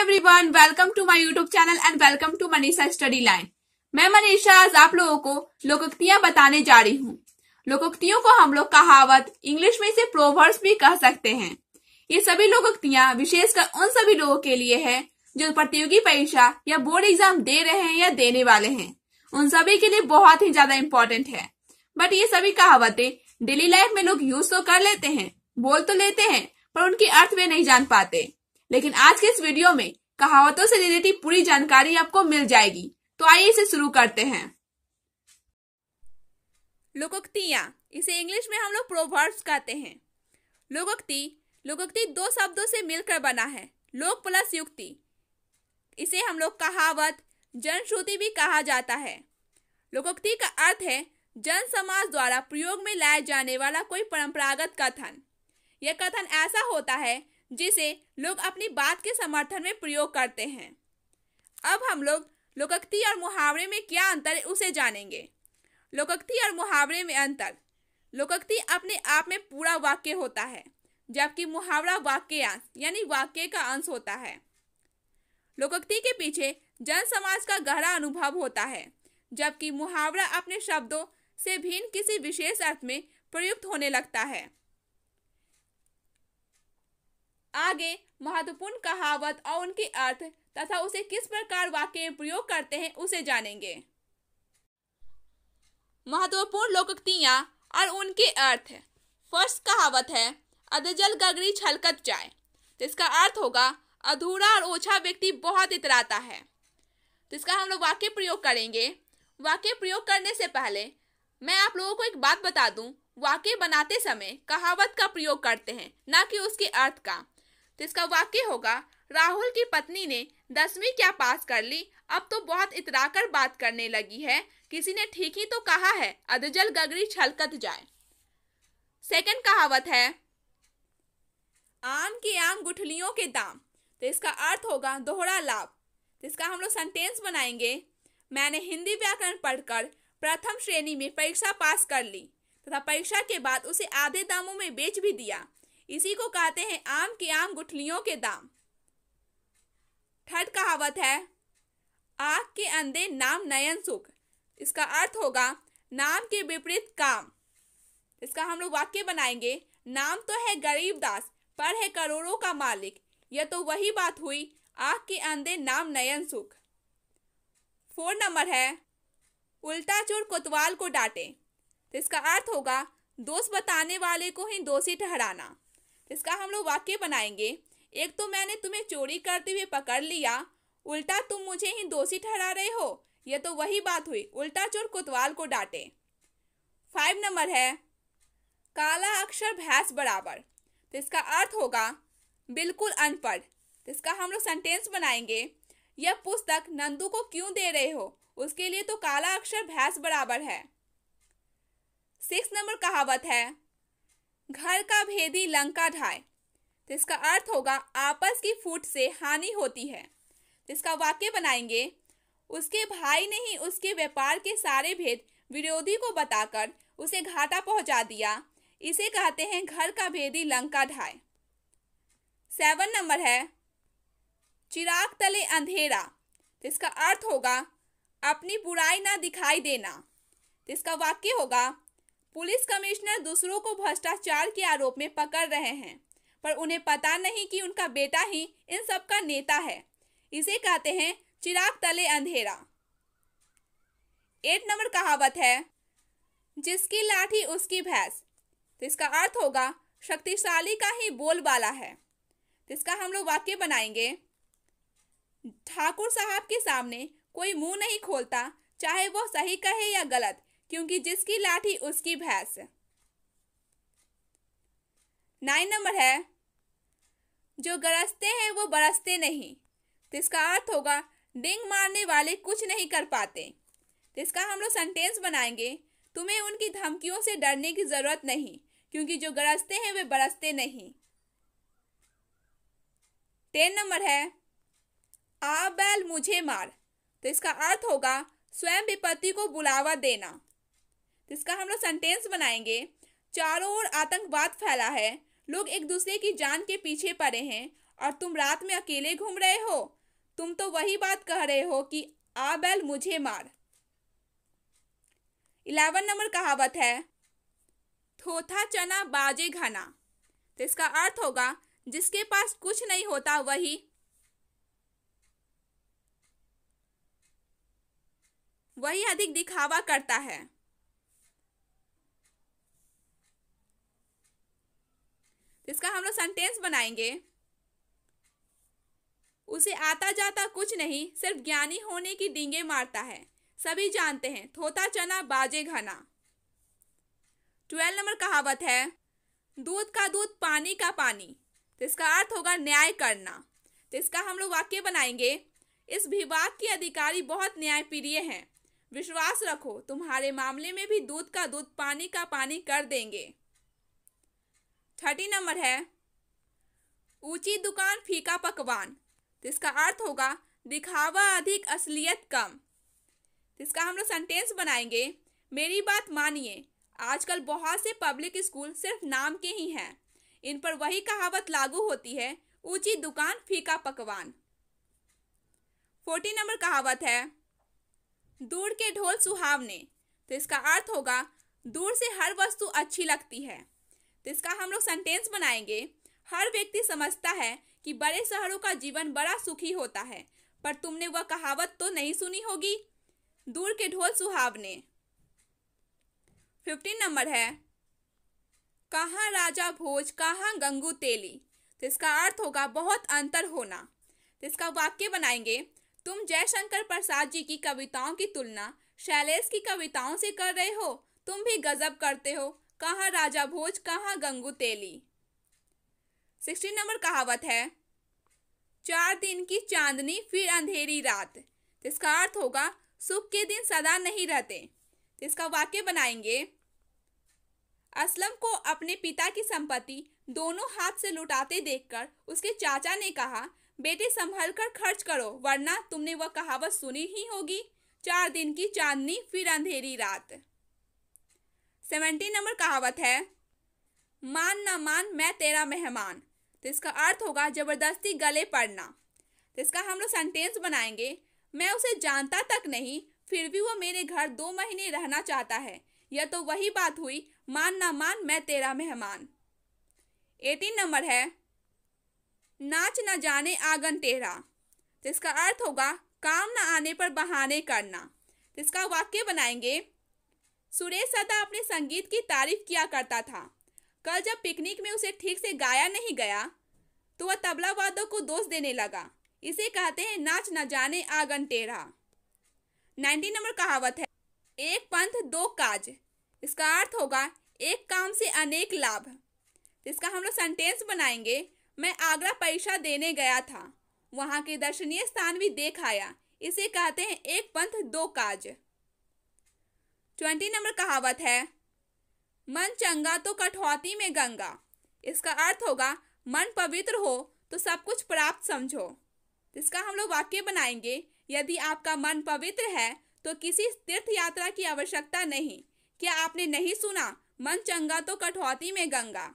Everyone, welcome to my YouTube channel and welcome to Manisha study line. मैं मनीषा आज आप लोगों को लोकोक्तियां बताने जा रही हूँ। लोकोक्तियों को हम लोग कहावत, इंग्लिश में इसे प्रोवर्ब्स भी कह सकते हैं। ये सभी लोकोक्तियां विशेषकर उन सभी लोगों के लिए है जो प्रतियोगी परीक्षा या बोर्ड एग्जाम दे रहे हैं या देने वाले हैं। उन सभी के लिए बहुत ही ज्यादा इम्पोर्टेंट है। बट ये सभी कहावतें डेली लाइफ में लोग यूज तो कर लेते हैं, बोल तो लेते हैं, पर उनकी अर्थ वे नहीं जान पाते। लेकिन आज के इस वीडियो में कहावतों से रिलेटेड पूरी जानकारी आपको मिल जाएगी। तो आइए इसे शुरू करते हैं। लोकोक्तियां, इसे इंग्लिश में हम लोग प्रोवर्ब्स कहते हैं। लोकोक्ति दो शब्दों से मिलकर बना है, लोक प्लस युक्ति। इसे हम लोग कहावत, जनश्रुति भी कहा जाता है। लोकोक्ति का अर्थ है जन समाज द्वारा प्रयोग में लाया जाने वाला कोई परंपरागत कथन। यह कथन ऐसा होता है जिसे लोग अपनी बात के समर्थन में प्रयोग करते हैं। अब हम लोग लोकोक्ति और मुहावरे में क्या अंतर है उसे जानेंगे। लोकोक्ति और मुहावरे में अंतर। लोकोक्ति अपने आप में पूरा वाक्य होता है, जबकि मुहावरा वाक्यांश यानी वाक्य का अंश होता है। लोकोक्ति के पीछे जन समाज का गहरा अनुभव होता है, जबकि मुहावरा अपने शब्दों से भिन्न किसी विशेष अर्थ में प्रयुक्त होने लगता है। आगे महत्वपूर्ण कहावत और उनके अर्थ तथा उसे किस प्रकार वाक्य में प्रयोग करते हैं उसे जानेंगे। महत्वपूर्ण लोकोक्तियां और उनके अर्थ। फर्स्ट कहावत है अधजल गगरी छलकत जाए। तो इसका अर्थ होगा अधूरा और ओछा व्यक्ति बहुत इतराता है। तो इसका हम लोग वाक्य प्रयोग करेंगे। वाक्य प्रयोग करने से पहले मैं आप लोगों को एक बात बता दूं, वाक्य बनाते समय कहावत का प्रयोग करते हैं, ना कि उसके अर्थ का। तो इसका वाक्य होगा राहुल की पत्नी ने 10वीं क्या पास कर ली, अब तो बहुत इतराकर बात करने लगी है, किसी ने ठीक ही तो कहा है अधजल गगरी छलकत जाए। सेकंड कहावत है आम के आम गुठलियों के दाम। तो इसका अर्थ होगा दोहरा लाभ। तो इसका हम लोग सेंटेंस बनाएंगे। मैंने हिंदी व्याकरण पढ़कर प्रथम श्रेणी में परीक्षा पास कर ली तथा परीक्षा के बाद उसे आधे दामों में बेच भी दिया, इसी को कहते हैं आम के आम गुठलियों के दाम। थर्ड कहावत है आँख के अंधे नाम नयन सुख। इसका अर्थ होगा नाम के विपरीत काम। इसका हम लोग वाक्य बनाएंगे। नाम तो है गरीब दास, पर है करोड़ों का मालिक, यह तो वही बात हुई आँख के अंधे नाम नयन सुख। 4 नंबर है उल्टा चोर कोतवाल को डांटे। तो इसका अर्थ होगा दोष बताने वाले को ही दोषी ठहराना। इसका हम लोग वाक्य बनाएंगे। एक तो मैंने तुम्हें चोरी करते हुए पकड़ लिया, उल्टा तुम मुझे ही दोषी ठहरा रहे हो, यह तो वही बात हुई उल्टा चोर कोतवाल को डांटे। 5 नंबर है काला अक्षर भैंस बराबर। तो इसका अर्थ होगा बिल्कुल अनपढ़। तो इसका हम लोग सेंटेंस बनाएंगे। यह पुस्तक नंदू को क्यों दे रहे हो, उसके लिए तो काला अक्षर भैंस बराबर है। 6 नंबर कहावत है घर का भेदी लंका ढाए। तो इसका अर्थ होगा आपस की फूट से हानि होती है। तो इसका वाक्य बनाएंगे। उसके भाई ने ही उसके व्यापार के सारे भेद विरोधी को बताकर उसे घाटा पहुंचा दिया, इसे कहते हैं घर का भेदी लंका ढाए। 7 नंबर है चिराग तले अंधेरा। तो इसका अर्थ होगा अपनी बुराई ना दिखाई देना। तो इसका वाक्य होगा पुलिस कमिश्नर दूसरों को भ्रष्टाचार के आरोप में पकड़ रहे हैं, पर उन्हें पता नहीं कि उनका बेटा ही इन सब का नेता है, इसे कहते हैं चिराग तले अंधेरा। 8 नंबर कहावत है जिसकी लाठी उसकी भैंस। तो इसका अर्थ होगा शक्तिशाली का ही बोलबाला है। तो इसका हम लोग वाक्य बनाएंगे। ठाकुर साहब के सामने कोई मुंह नहीं खोलता, चाहे वो सही कहे या गलत, क्योंकि जिसकी लाठी उसकी भैंस। 9 नंबर है जो गरजते हैं वो बरसते नहीं। तो इसका अर्थ होगा डिंग मारने वाले कुछ नहीं कर पाते। तो इसका हम लोग सेंटेंस बनाएंगे। तुम्हें उनकी धमकियों से डरने की जरूरत नहीं, क्योंकि जो गरजते हैं वे बरसते नहीं। 10 नंबर है आ बैल मुझे मार। तो इसका अर्थ होगा स्वयं विपत्ति को बुलावा देना। तो इसका हम लोग सेंटेंस बनाएंगे। चारों ओर आतंकवाद फैला है, लोग एक दूसरे की जान के पीछे पड़े हैं और तुम रात में अकेले घूम रहे हो, तुम तो वही बात कह रहे हो कि आ बैल मुझे मार। 11 नंबर कहावत है थोथा चना बाजे घना। तो इसका अर्थ होगा जिसके पास कुछ नहीं होता वही अधिक दिखावा करता है। इसका हम लोग सेंटेंस बनाएंगे। उसे आता जाता कुछ नहीं, सिर्फ ज्ञानी होने की डींगे मारता है। सभी जानते हैं थोथा चना बाजे घना। 12 नंबर कहावत है दूध का दूध पानी का पानी। तो इसका अर्थ होगा न्याय करना। तो इसका हम लोग वाक्य बनाएंगे। इस विभाग के अधिकारी बहुत न्यायप्रिय हैं। विश्वास रखो तुम्हारे मामले में भी दूध का दूध पानी का पानी कर देंगे। 30 नंबर है ऊंची दुकान फीका पकवान। तो इसका अर्थ होगा दिखावा अधिक असलियत कम। तो इसका हम लोग सेंटेंस बनाएंगे। मेरी बात मानिए, आजकल बहुत से पब्लिक स्कूल सिर्फ नाम के ही हैं। इन पर वही कहावत लागू होती है, ऊंची दुकान फीका पकवान। 40 नंबर कहावत है दूर के ढोल सुहावने। तो इसका अर्थ होगा दूर से हर वस्तु अच्छी लगती है। तो इसका हम लोग सेंटेंस बनाएंगे। हर व्यक्ति समझता है कि बड़े शहरों का जीवन बड़ा सुखी होता है, पर तुमने वह कहावत तो नहीं सुनी होगी, दूर के ढोल सुहावने। 15 नंबर है कहाँ राजा भोज कहाँ गंगू तेली। तो इसका अर्थ होगा बहुत अंतर होना। तो इसका वाक्य बनाएंगे। तुम जयशंकर प्रसाद जी की कविताओं की तुलना शैलेश की कविताओं से कर रहे हो, तुम भी गजब करते हो, कहाँ राजा भोज कहाँ गंगू तेली। 16 नंबर कहावत है 4 दिन की चांदनी फिर अंधेरी रात। तो इसका अर्थ होगा सुख के दिन सदा नहीं रहते। तो इसका वाक्य बनाएंगे। असलम को अपने पिता की संपत्ति दोनों हाथ से लुटाते देखकर उसके चाचा ने कहा, बेटे संभल कर खर्च करो, वरना तुमने वह कहावत सुनी ही होगी, 4 दिन की चांदनी फिर अंधेरी रात। 17 नंबर कहावत है मान ना मान मैं तेरा मेहमान। तो इसका अर्थ होगा जबरदस्ती गले पड़ना। तो इसका हम लोग सेंटेंस बनाएंगे। मैं उसे जानता तक नहीं, फिर भी वह मेरे घर 2 महीने रहना चाहता है। यह तो वही बात हुई, मान ना मान मैं तेरा मेहमान। 18 नंबर है नाच न जाने आंगन टेढ़ा। तो इसका अर्थ होगा काम न आने पर बहाने करना। तो इसका वाक्य बनाएंगे। सुरेश सदा अपने संगीत की तारीफ किया करता था। कल जब पिकनिक में उसे ठीक से गाया नहीं गया तो वह तबला वादक को दोष देने लगा। इसे कहते हैं नाच न जाने आंगन टेढ़ा। 19 नंबर कहावत है एक पंथ 2 काज। इसका अर्थ होगा एक काम से अनेक लाभ। इसका हम लोग सेंटेंस बनाएंगे। मैं आगरा परीक्षा देने गया था, वहां के दर्शनीय स्थान भी देख आया। इसे कहते हैं एक पंथ 2 काज। 20 नंबर कहावत है मन चंगा तो कठौती में गंगा। इसका अर्थ होगा मन पवित्र हो तो सब कुछ प्राप्त समझो। इसका हम लोग वाक्य बनाएंगे। यदि आपका मन पवित्र है तो किसी तीर्थ यात्रा की आवश्यकता नहीं। क्या आपने नहीं सुना, मन चंगा तो कठौती में गंगा।